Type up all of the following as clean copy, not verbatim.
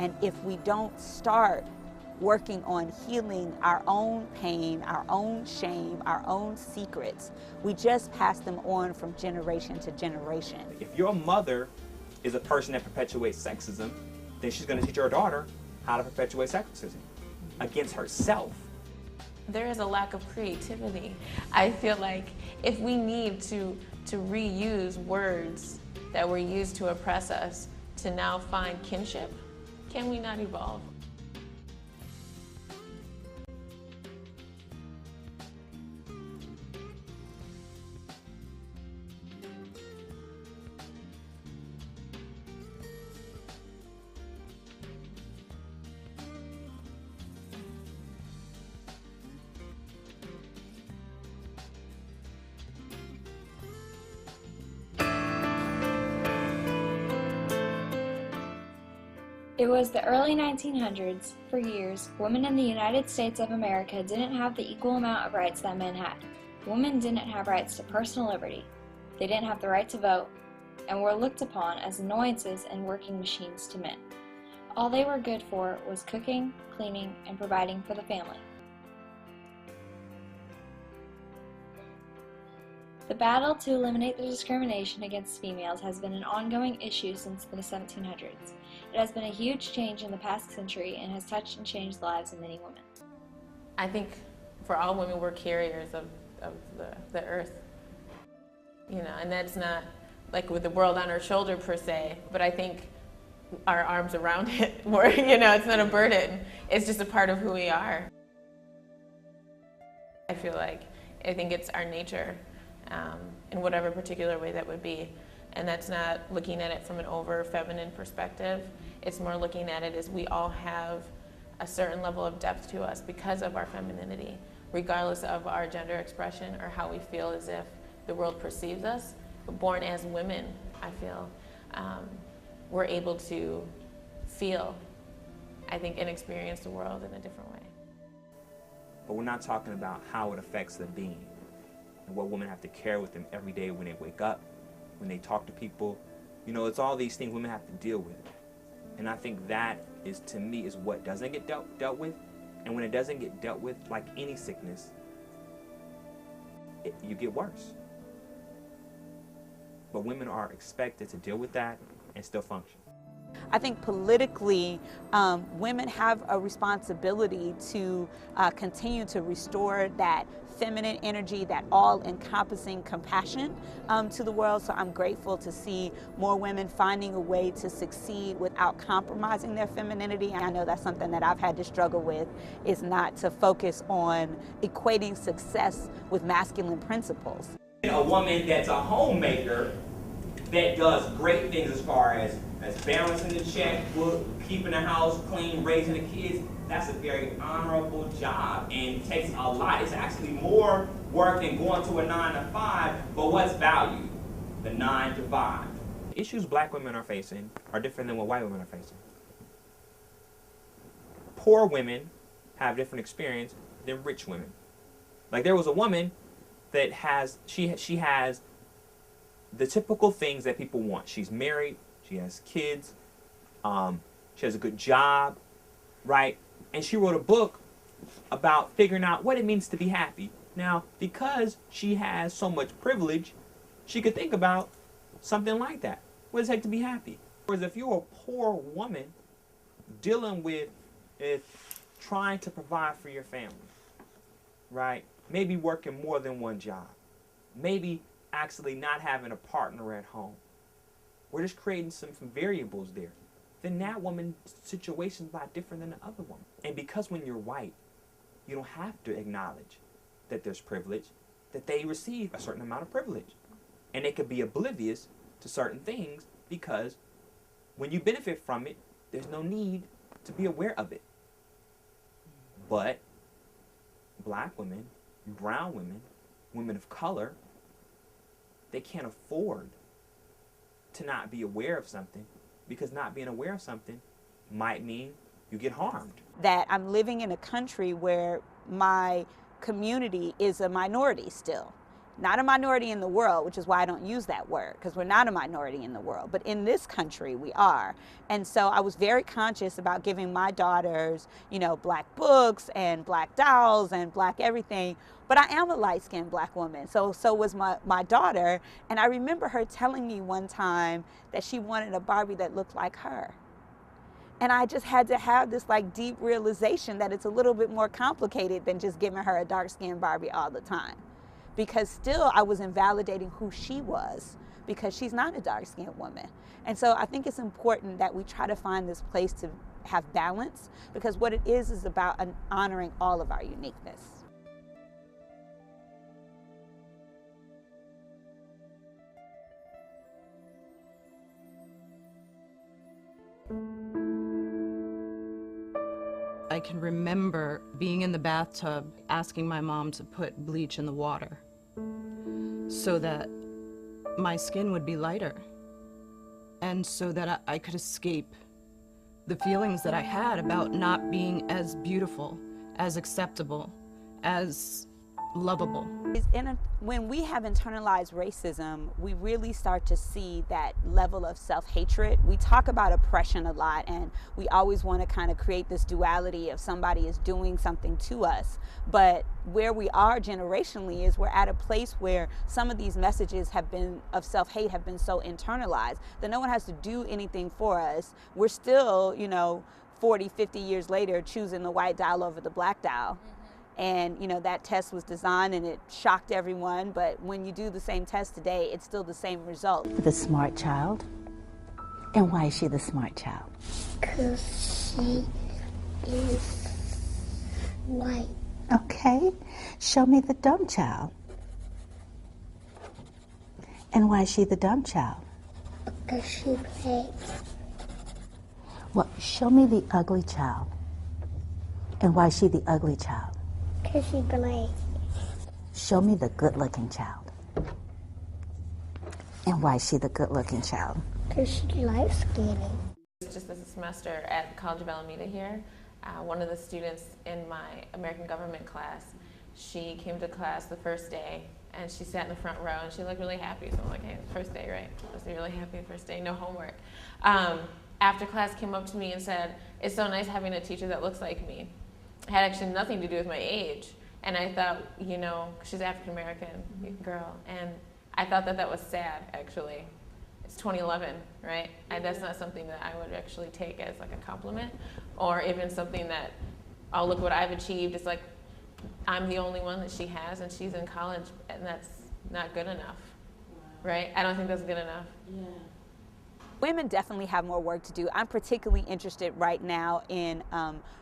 And if we don't start working on healing our own pain, our own shame, our own secrets, we just pass them on from generation to generation. If your mother is a person that perpetuates sexism, then she's going to teach her daughter how to perpetuate sexism against herself. There is a lack of creativity. I feel like if we need to reuse words that were used to oppress us to now find kinship, can we not evolve? It was the early 1900s. For years, women in the United States of America didn't have the equal amount of rights that men had. Women didn't have rights to personal liberty. They didn't have the right to vote, and were looked upon as annoyances and working machines to men. All they were good for was cooking, cleaning, and providing for the family. The battle to eliminate the discrimination against females has been an ongoing issue since the 1700s. It has been a huge change in the past century and has touched and changed the lives of many women. I think for all women, we're carriers of the earth. You know, and that's not like with the world on our shoulder per se, but I think our arms around it more, you know, it's not a burden. It's just a part of who we are. I think it's our nature. In whatever particular way that would be. And that's not looking at it from an over feminine perspective. It's more looking at it as we all have a certain level of depth to us because of our femininity, regardless of our gender expression or how we feel as if the world perceives us. But born as women, I feel, we're able to feel, I think, and experience the world in a different way. But we're not talking about how it affects the being. What women have to carry with them every day when they wake up, when they talk to people. You know, it's all these things women have to deal with. And I think that is, to me, is what doesn't get dealt with. And when it doesn't get dealt with, like any sickness, you get worse. But women are expected to deal with that and still function. I think politically, women have a responsibility to continue to restore that feminine energy, that all-encompassing compassion to the world. So I'm grateful to see more women finding a way to succeed without compromising their femininity. And I know that's something that I've had to struggle with, is not to focus on equating success with masculine principles. A woman that's a homemaker that does great things as far as balancing the checkbook, keeping the house clean, raising the kids, that's a very honorable job and takes a lot. It's actually more work than going to a 9 to 5, but what's valued? The 9 to 5. The issues black women are facing are different than what white women are facing. Poor women have different experience than rich women. Like there was a woman that she has the typical things that people want. She's married, she has kids, she has a good job, right? And she wrote a book about figuring out what it means to be happy. Now, because she has so much privilege, she could think about something like that. What does it take to be happy? Whereas if you're a poor woman dealing with trying to provide for your family, right? Maybe working more than one job. Maybe actually not having a partner at home. We're just creating some variables there. Then that woman's situation is a lot different than the other woman. And because when you're white, you don't have to acknowledge that there's privilege, that they receive a certain amount of privilege. And they could be oblivious to certain things because when you benefit from it, there's no need to be aware of it. But black women, brown women, women of color, they can't afford to not be aware of something, because not being aware of something might mean you get harmed. That I'm living in a country where my community is a minority still. Not a minority in the world, which is why I don't use that word, because we're not a minority in the world, but in this country we are. And so I was very conscious about giving my daughters, you know, black books and black dolls and black everything. But I am a light-skinned black woman, so was my daughter. And I remember her telling me one time that she wanted a Barbie that looked like her. And I just had to have this like deep realization that it's a little bit more complicated than just giving her a dark-skinned Barbie all the time. Because still I was invalidating who she was, because she's not a dark-skinned woman. And so I think it's important that we try to find this place to have balance, because what it is about honoring all of our uniqueness. I can remember being in the bathtub asking my mom to put bleach in the water so that my skin would be lighter and so that I could escape the feelings that I had about not being as beautiful, as acceptable, as lovable. When we have internalized racism, we really start to see that level of self-hatred. We talk about oppression a lot, and we always want to kind of create this duality of somebody is doing something to us. But where we are generationally is we're at a place where some of these messages of self-hate have been so internalized that no one has to do anything for us. We're still, you know, 40, 50 years later choosing the white doll over the black doll. And, you know, that test was designed and it shocked everyone, but when you do the same test today, it's still the same result. The smart child. And why is she the smart child? Because she is white. Okay. Show me the dumb child. And why is she the dumb child? Because she plays. Well, show me the ugly child. And why is she the ugly child? Because she plays. Show me the good-looking child. And why is she the good-looking child? Because she likes skating. Just this semester at the College of Alameda here, one of the students in my American government class, she came to class the first day and she sat in the front row and she looked really happy. So I'm like, hey, it's the first day, right? I was really happy the first day, no homework. After class came up to me and said, it's so nice having a teacher that looks like me. It had actually nothing to do with my age. And I thought, you know, she's African-American girl. And I thought that that was sad, actually. It's 2011, right? And that's not something that I would actually take as like a compliment or even something that, oh, look what I've achieved. It's like, I'm the only one that she has and she's in college and that's not good enough, right? I don't think that's good enough. Yeah. Women definitely have more work to do. I'm particularly interested right now in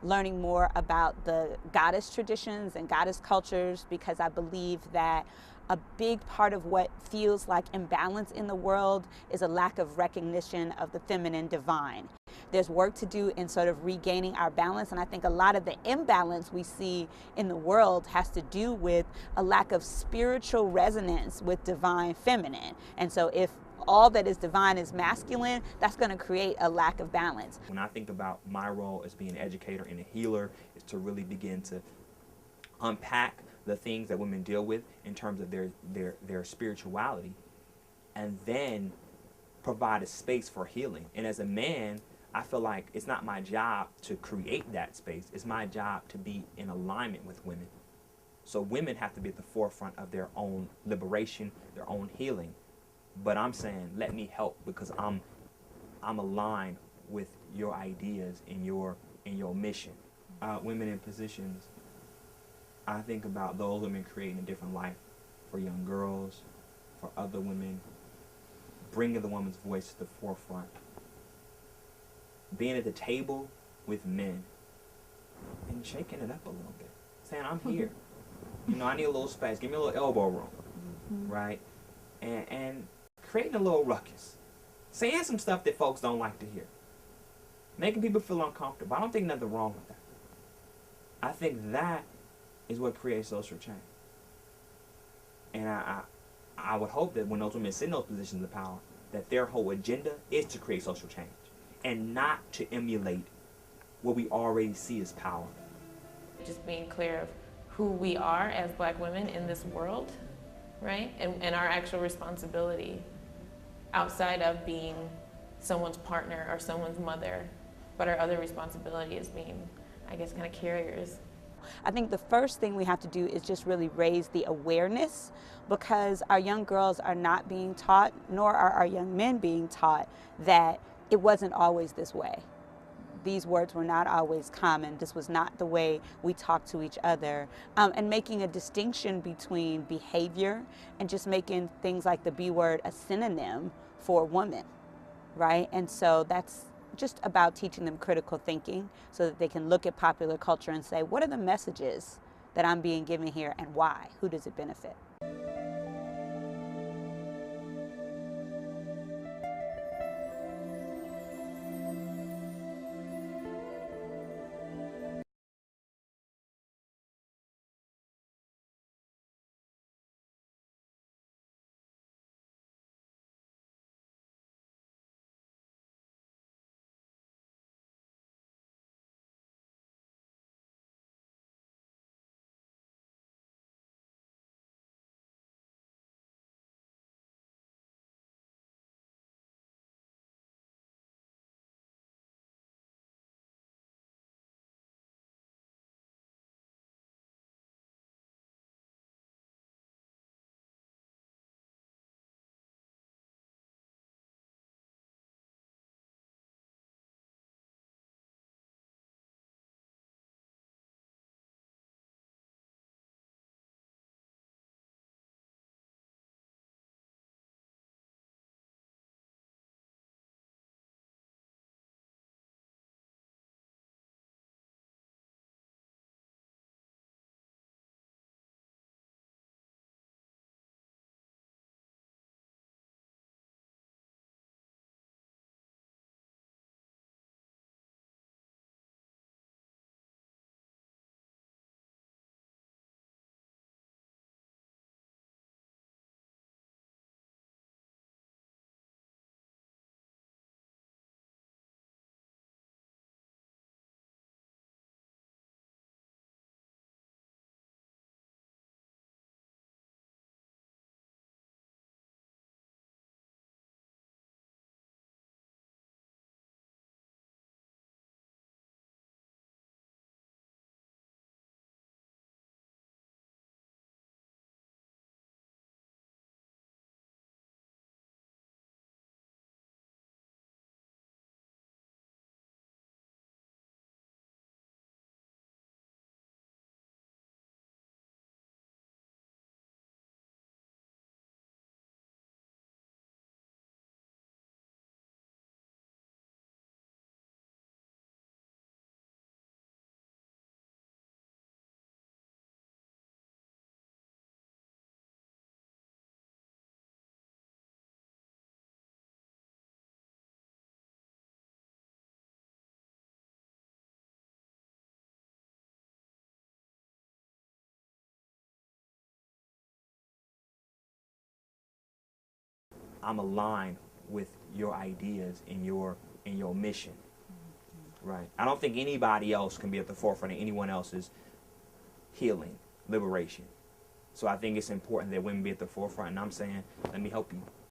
learning more about the goddess traditions and goddess cultures, because I believe that a big part of what feels like imbalance in the world is a lack of recognition of the feminine divine. There's work to do in sort of regaining our balance, and I think a lot of the imbalance we see in the world has to do with a lack of spiritual resonance with divine feminine. And so if all that is divine is masculine, that's going to create a lack of balance. When I think about my role as being an educator and a healer, is to really begin to unpack the things that women deal with in terms of their spirituality, and then provide a space for healing. And as a man, I feel like it's not my job to create that space. It's my job to be in alignment with women. So women have to be at the forefront of their own liberation, their own healing. But I'm saying, let me help, because I'm aligned with your ideas and your mission. Women in positions, I think about those women creating a different life for young girls, for other women, bringing the woman's voice to the forefront, being at the table with men, and shaking it up a little bit, saying, I'm here. You know, I need a little space. Give me a little elbow room, right? And creating a little ruckus, saying some stuff that folks don't like to hear, making people feel uncomfortable. I don't think nothing wrong with that. I think that is what creates social change. And I would hope that when those women sit in those positions of power, that their whole agenda is to create social change and not to emulate what we already see as power. Just being clear of who we are as black women in this world, right? And our actual responsibility outside of being someone's partner or someone's mother, but our other responsibility is being, I guess, kind of carriers. I think the first thing we have to do is just really raise the awareness, because our young girls are not being taught, nor are our young men being taught, that it wasn't always this way. These words were not always common. This was not the way we talk to each other. And making a distinction between behavior and just making things like the B word a synonym for woman, right? And so that's just about teaching them critical thinking so that they can look at popular culture and say, what are the messages that I'm being given here and why? Who does it benefit? I'm aligned with your ideas and your mission. Right. I don't think anybody else can be at the forefront of anyone else's healing, liberation. So I think it's important that women be at the forefront, and I'm saying, let me help you.